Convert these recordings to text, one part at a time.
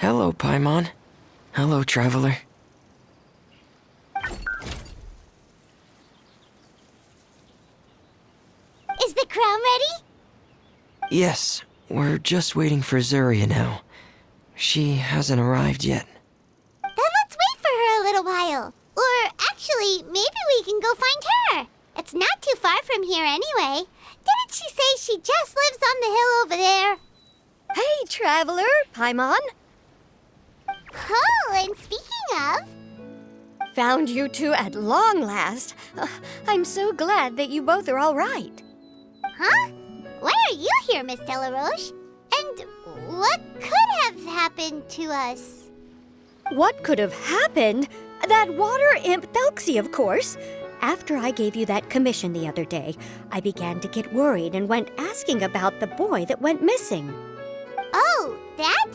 Hello, Paimon. Hello, traveler. Is the crown ready? Yes, we're just waiting for Zuria now. She hasn't arrived yet. Then let's wait for her a little while. Or actually, maybe we can go find her. It's not too far from here anyway. Didn't she say she just lives on the hill over there? Hey, traveler, Paimon. Oh, and speaking of... Found you two at long last. I'm so glad that you both are all right. Huh? Why are you here, Miss Delaroche? And what could have happened to us? What could have happened? That water imp Thelxie, of course. After I gave you that commission the other day, I began to get worried and went asking about the boy that went missing. Oh, that?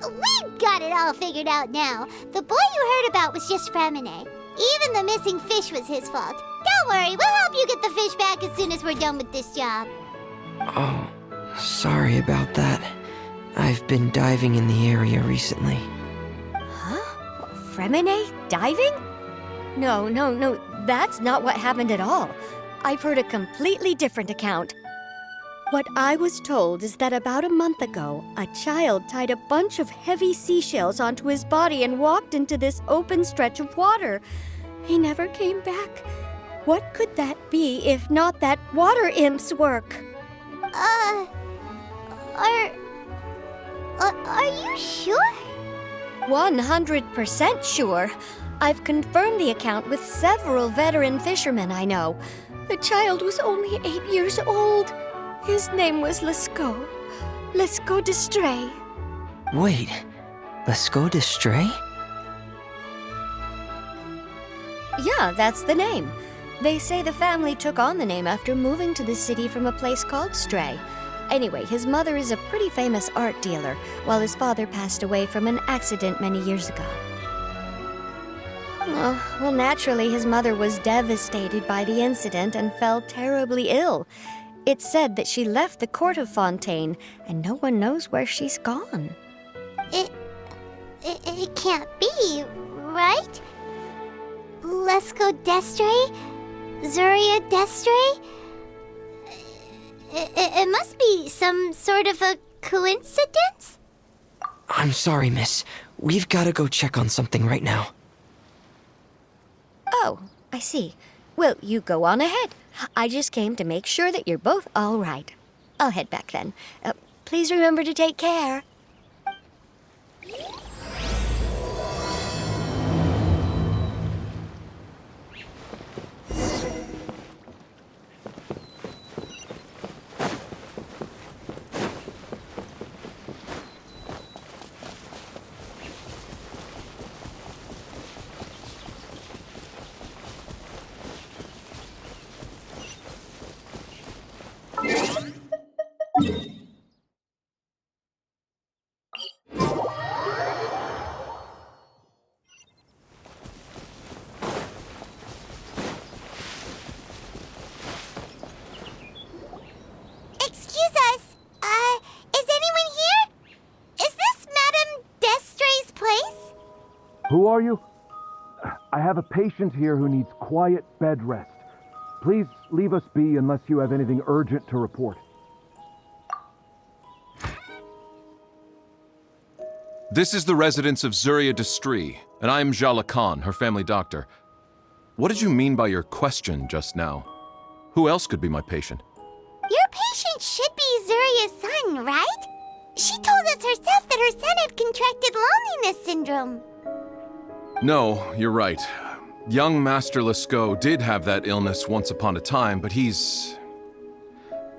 We've got it all figured out now. The boy you heard about was just Fremine. Even the missing fish was his fault. Don't worry, we'll help you get the fish back as soon as we're done with this job. Oh, sorry about that. I've been diving in the area recently. Huh? Fremine diving? No, that's not what happened at all. I've heard a completely different account. What I was told is that about a month ago, a child tied a bunch of heavy seashells onto his body and walked into this open stretch of water. He never came back. What could that be if not that water imp's work? Are you sure? 100% sure. I've confirmed the account with several veteran fishermen I know. The child was only 8 years old. His name was Lescaut. Lescaut d'Estray. Wait, Lescaut d'Estray? Yeah, that's the name. They say the family took on the name after moving to the city from a place called Stray. Anyway, his mother is a pretty famous art dealer, while his father passed away from an accident many years ago. Well, naturally, his mother was devastated by the incident and fell terribly ill. It's said that she left the court of Fontaine, and no one knows where she's gone. It can't be, right? Lescaut d'Estray? Zuria d'Estray? It must be some sort of a coincidence? I'm sorry, miss. We've got to go check on something right now. Oh, I see. Well, you go on ahead. I just came to make sure that you're both all right. I'll head back then. Please remember to take care. Excuse us. Is anyone here? Is this Madame d'Estray's place? Who are you? I have a patient here who needs quiet bed rest. Please leave us be unless you have anything urgent to report. This is the residence of Zuria d'Estray, and I am Jala Khan, her family doctor. What did you mean by your question just now? Who else could be my patient? Your patient should be Zuria's son, right? She told us herself that her son had contracted loneliness syndrome. No, you're right. Young Master Lescaut did have that illness once upon a time, but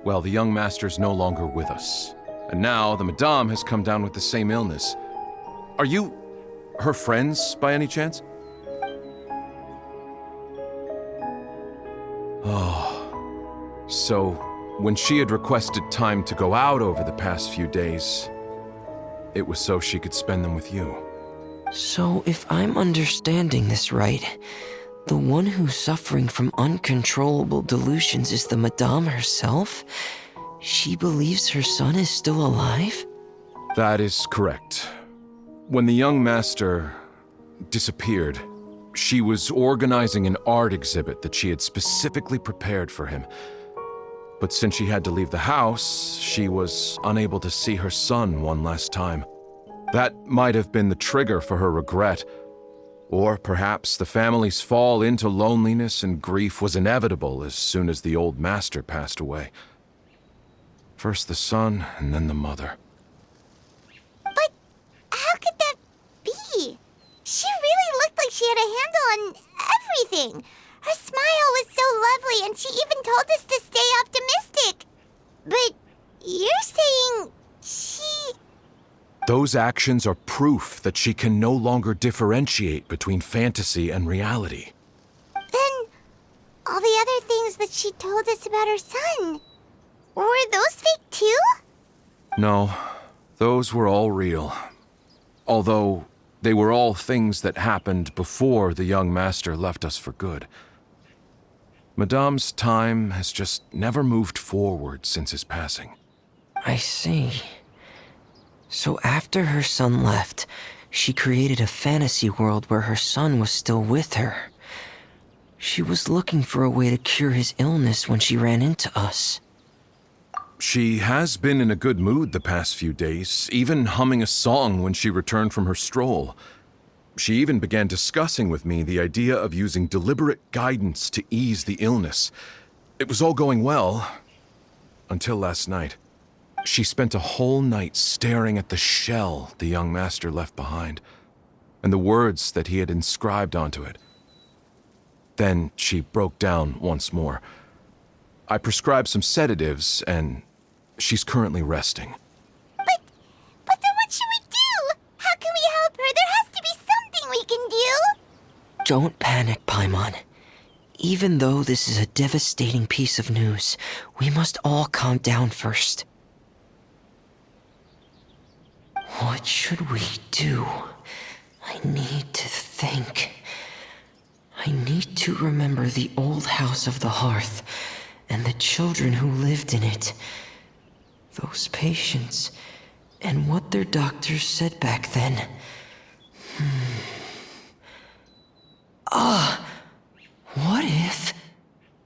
well, the young master's no longer with us. And now the Madame has come down with the same illness. Are you her friends, by any chance? Oh, so when she had requested time to go out over the past few days, it was so she could spend them with you. So, if I'm understanding this right, the one who's suffering from uncontrollable delusions is the Madame herself? She believes her son is still alive? That is correct. When the young master disappeared, she was organizing an art exhibit that she had specifically prepared for him. But since she had to leave the house, she was unable to see her son one last time. That might have been the trigger for her regret. Or perhaps the family's fall into loneliness and grief was inevitable as soon as the old master passed away. First the son, and then the mother. But how could that be? She really looked like she had a handle on everything. Her smile was so lovely, and she even told us to stay optimistic. But you're saying she... Those actions are proof that she can no longer differentiate between fantasy and reality. Then all the other things that she told us about her son, were those fake too? No, those were all real. Although they were all things that happened before the young master left us for good. Madame's time has just never moved forward since his passing. I see. So after her son left, she created a fantasy world where her son was still with her. She was looking for a way to cure his illness when she ran into us. She has been in a good mood the past few days, even humming a song when she returned from her stroll. She even began discussing with me the idea of using deliberate guidance to ease the illness. It was all going well, until last night. She spent a whole night staring at the shell the young master left behind, and the words that he had inscribed onto it. Then she broke down once more. I prescribed some sedatives, and she's currently resting. But then what should we do? How can we help her? There has to be something we can do. Don't panic, Paimon. Even though this is a devastating piece of news, we must all calm down first. What should we do? I need to think. I need to remember the old house of the hearth and the children who lived in it. Those patients and what their doctors said back then. What if...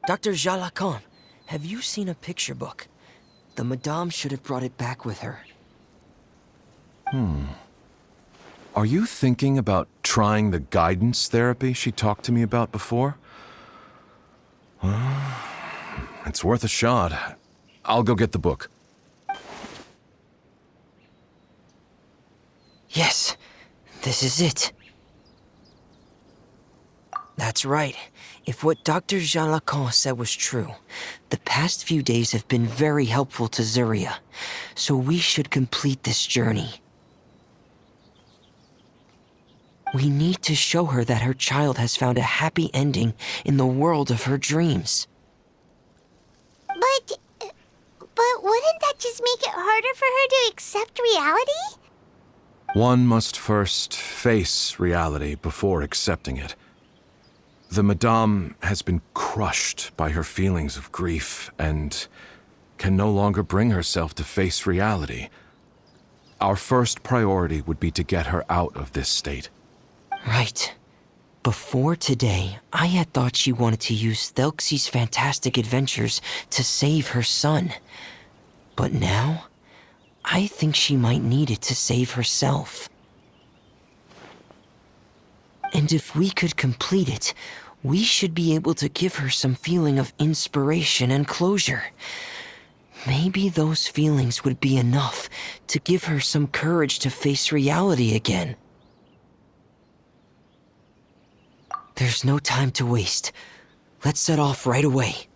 Dr. Jalacan, have you seen a picture book? The Madame should have brought it back with her. Are you thinking about trying the guidance therapy she talked to me about before? It's worth a shot. I'll go get the book. Yes, this is it. That's right. If what Dr. Jean Lacan said was true, the past few days have been very helpful to Zuria, so we should complete this journey. We need to show her that her child has found a happy ending in the world of her dreams. But wouldn't that just make it harder for her to accept reality? One must first face reality before accepting it. The Madame has been crushed by her feelings of grief and can no longer bring herself to face reality. Our first priority would be to get her out of this state. Right. Before today, I had thought she wanted to use Thelxie's fantastic adventures to save her son. But now, I think she might need it to save herself. And if we could complete it, we should be able to give her some feeling of inspiration and closure. Maybe those feelings would be enough to give her some courage to face reality again. There's no time to waste. Let's set off right away.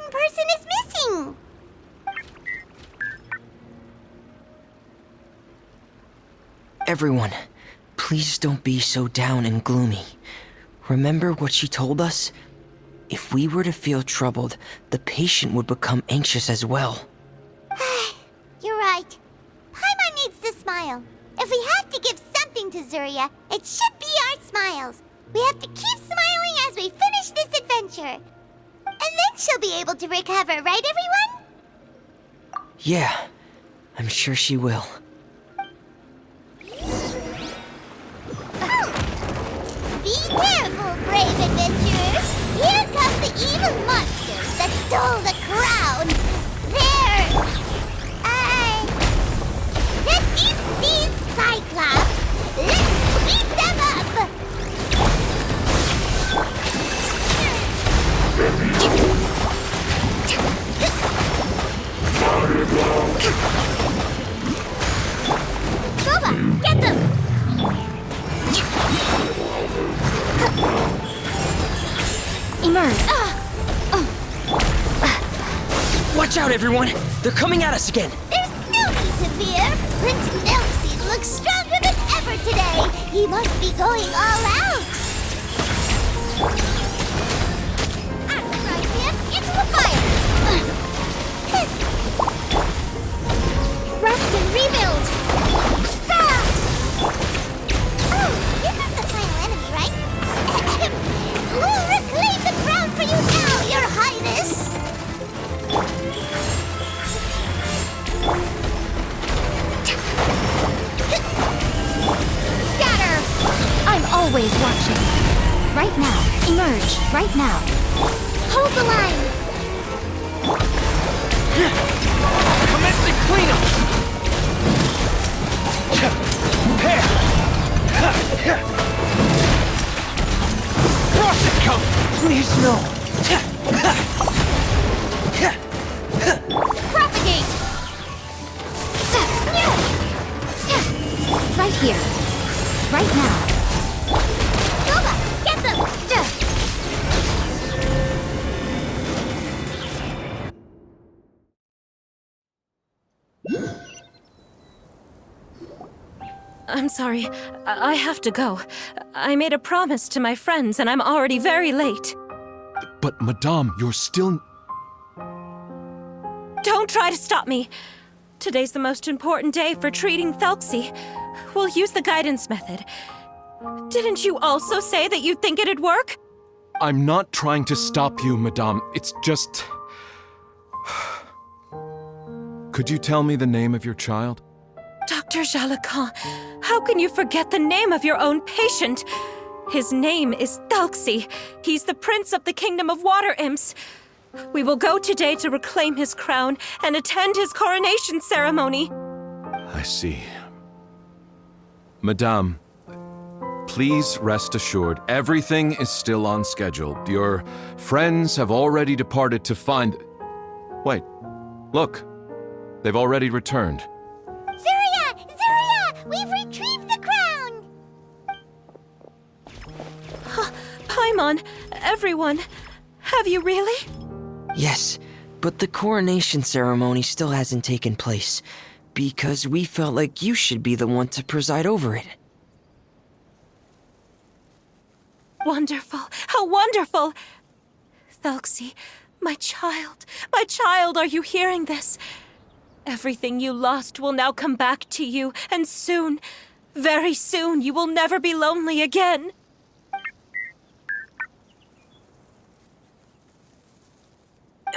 important person is missing. Everyone, please don't be so down and gloomy. Remember what she told us? If we were to feel troubled, the patient would become anxious as well. You're right. Paimon needs to smile. If we have to give something to Zuria, it should be our smiles. We have to keep smiling as we finish this adventure. And then she'll be able to recover, right, everyone? Yeah, I'm sure she will. Be careful, brave adventurers. Here come the evil monsters that stole the crown. The deep-sea Cyclops. Let's beat them up. Boba, get them! Emerge. Watch out, everyone! They're coming at us again! There's no need to fear. Prince Nelsie looks stronger than ever today. He must be going all out. Right here, into the fire. Rest and rebuild. Oh, this is the final enemy, right? We'll reclaim the crown for you now, Your Highness. Scatter! I'm always watching. Right now. Emerge. Right now. Hold the line. Commencing cleanup! Frost it come! Please no! Propagate! Right here. Right now. Boba, get them. I'm sorry. I have to go. I made a promise to my friends, and I'm already very late. But, Madame, you're still... Don't try to stop me. Today's the most important day for treating Thelxie. We'll use the guidance method. Didn't you also say that you think it'd work? I'm not trying to stop you, Madame. It's just... Could you tell me the name of your child? Dr. Jalacan, how can you forget the name of your own patient? His name is Thelxie. He's the prince of the kingdom of water imps. We will go today to reclaim his crown and attend his coronation ceremony. I see. Madame, please rest assured, everything is still on schedule. Your friends have already departed to find... Wait, look. They've already returned. Zuria! Zuria! We've retrieved the crown! Paimon, everyone, have you really? Yes, but the coronation ceremony still hasn't taken place, because we felt like you should be the one to preside over it. Wonderful! How wonderful! Thelxie, my child, are you hearing this? Everything you lost will now come back to you, and soon, very soon, you will never be lonely again.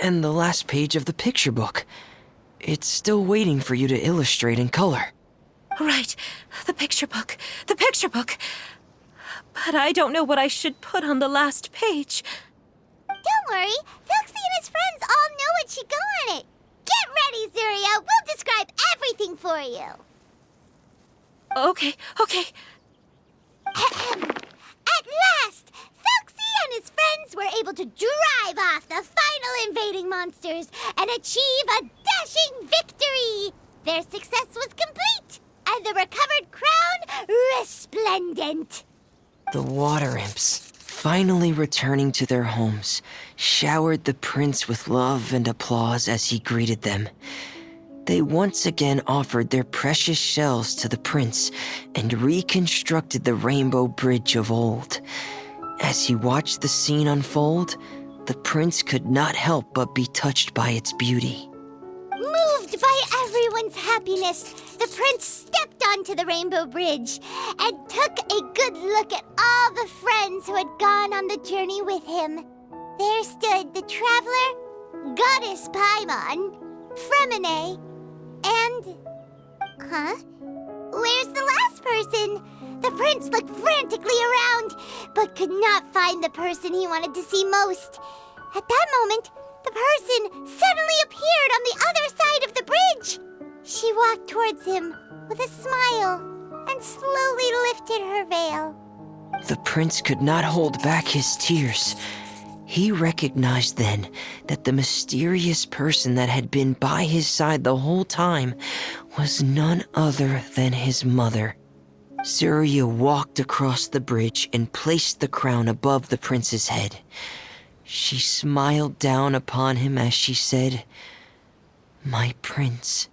And the last page of the picture book. It's still waiting for you to illustrate in color. Right, the picture book. But I don't know what I should put on the last page. Don't worry, Thelxie and his friends all know what should go on it. Get ready, Zuria. We'll describe everything for you. Okay. At last, Thelxie and his friends were able to drive off the final invading monsters and achieve a dashing victory. Their success was complete, and the recovered crown resplendent. The water imps. finally returning to their homes, showered the prince with love and applause as he greeted them. They once again offered their precious shells to the prince and reconstructed the rainbow bridge of old. As he watched the scene unfold, the prince could not help but be touched by its beauty. Moved by everyone's happiness, the prince stepped onto the rainbow bridge and took a good look at all the friends who had gone on the journey with him. There stood the traveler, Goddess Paimon, Fremine, and... Where's the last person? The prince looked frantically around, but could not find the person he wanted to see most. At that moment, the person suddenly appeared on the other side of the bridge. She walked towards him with a smile and slowly lifted her veil. The prince could not hold back his tears. He recognized then that the mysterious person that had been by his side the whole time was none other than his mother. Surya walked across the bridge and placed the crown above the prince's head. She smiled down upon him as she said, "My prince,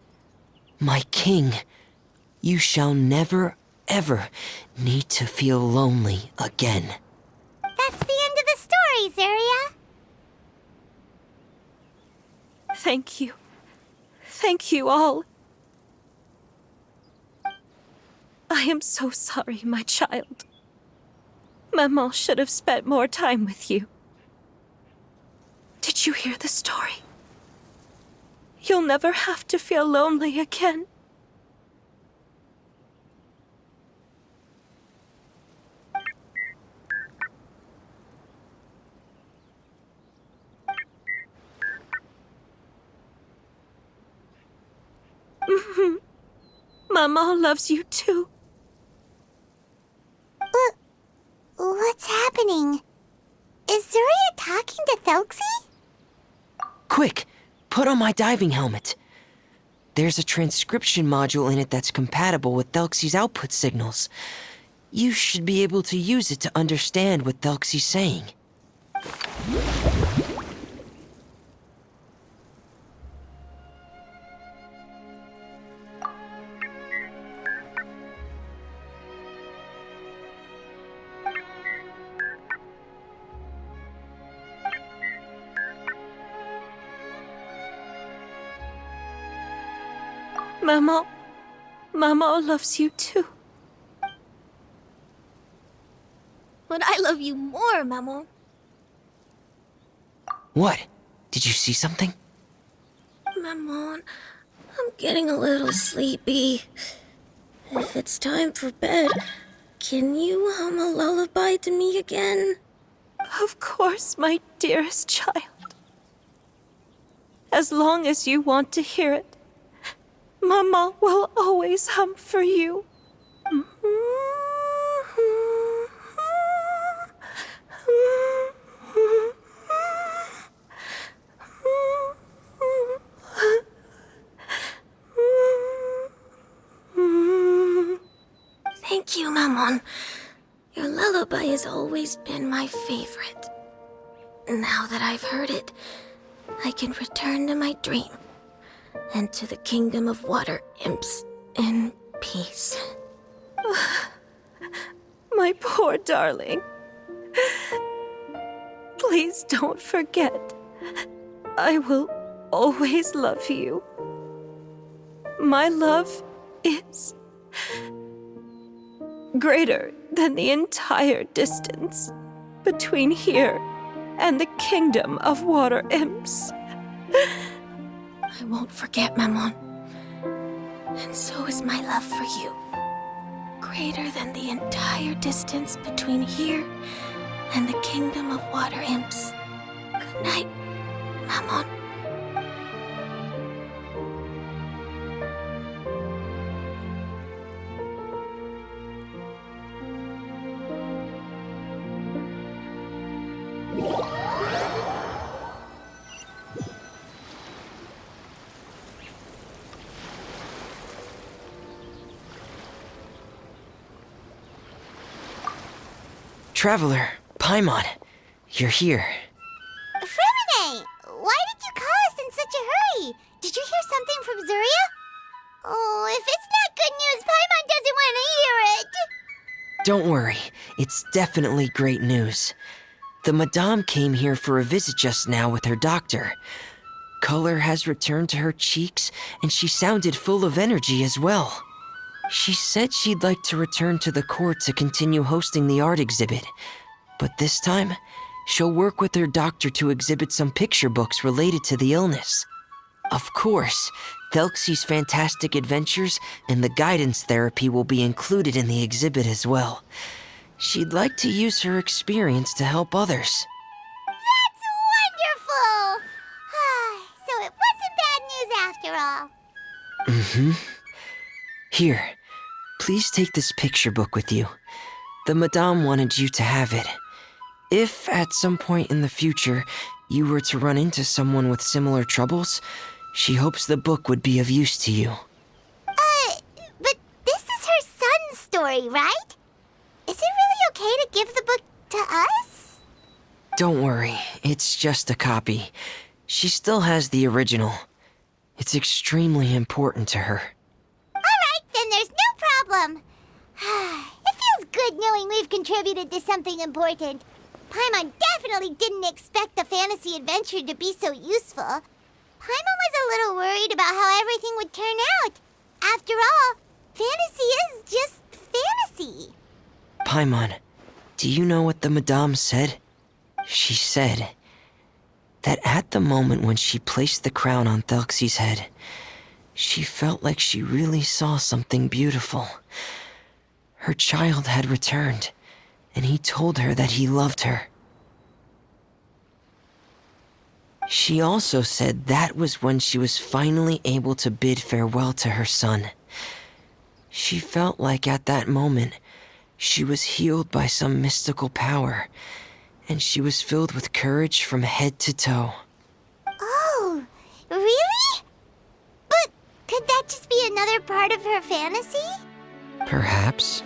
my king, you shall never, ever need to feel lonely again." That's the end of the story, Surya. Thank you. Thank you all. I am so sorry, my child. Maman should have spent more time with you. Did you hear the story? You'll never have to feel lonely again. Maman loves you too. What's happening? Is Surya talking to Thelxie? Quick, put on my diving helmet. There's a transcription module in it that's compatible with Thelxie's output signals. You should be able to use it to understand what Thelxie's saying. Maman loves you too. But I love you more, Maman. What? Did you see something? Maman, I'm getting a little sleepy. If it's time for bed, can you hum a lullaby to me again? Of course, my dearest child. As long as you want to hear it, Mama will always hum for you. Thank you, Maman. Your lullaby has always been my favorite. Now that I've heard it, I can return to my dream and to the kingdom of water imps in peace. My poor darling. Please don't forget. I will always love you. My love is greater than the entire distance between here and the kingdom of water imps. I won't forget, Maman. And so is my love for you. Greater than the entire distance between here and the kingdom of water imps. Good night, Maman. Traveler, Paimon, you're here. Fremine, why did you call us in such a hurry? Did you hear something from Zuria? Oh, if it's not good news, Paimon doesn't want to hear it. Don't worry, it's definitely great news. The Madame came here for a visit just now with her doctor. Color has returned to her cheeks, and she sounded full of energy as well. She said she'd like to return to the court to continue hosting the art exhibit. But this time, she'll work with her doctor to exhibit some picture books related to the illness. Of course, Thelxie's fantastic adventures and the guidance therapy will be included in the exhibit as well. She'd like to use her experience to help others. That's wonderful! So it wasn't bad news after all. Mm-hmm. Here, please take this picture book with you. The Madame wanted you to have it. If at some point in the future you were to run into someone with similar troubles, she hopes the book would be of use to you. But this is her son's story, right? Is it really okay to give the book to us? Don't worry, it's just a copy. She still has the original. It's extremely important to her. Alright, then there's no problem. It feels good knowing we've contributed to something important. Paimon definitely didn't expect the fantasy adventure to be so useful. Paimon was a little worried about how everything would turn out. After all, fantasy is just fantasy. Paimon, do you know what the Madame said? She said that at the moment when she placed the crown on Thelxie's head, she felt like she really saw something beautiful. Her child had returned, and he told her that he loved her. She also said that was when she was finally able to bid farewell to her son. She felt like at that moment, she was healed by some mystical power, and she was filled with courage from head to toe. Oh, really? But could that just be another part of her fantasy? Perhaps.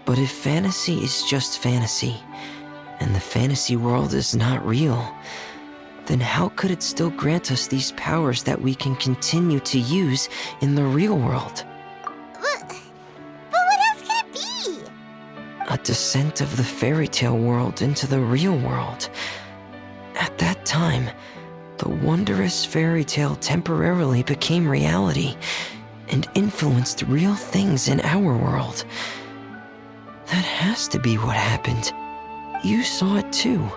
But if fantasy is just fantasy, and the fantasy world is not real, then how could it still grant us these powers that we can continue to use in the real world? But what else could it be? A descent of the fairy tale world into the real world. At that time, the wondrous fairy tale temporarily became reality and influenced real things in our world. That has to be what happened. You saw it too,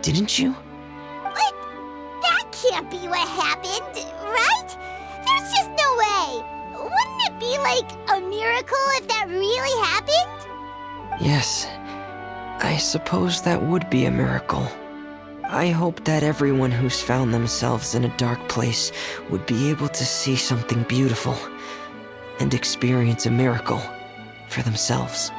didn't you? What? That can't be what happened, right? There's just no way. Wouldn't it be like a miracle if that really happened? Yes, I suppose that would be a miracle. I hope that everyone who's found themselves in a dark place would be able to see something beautiful and experience a miracle for themselves.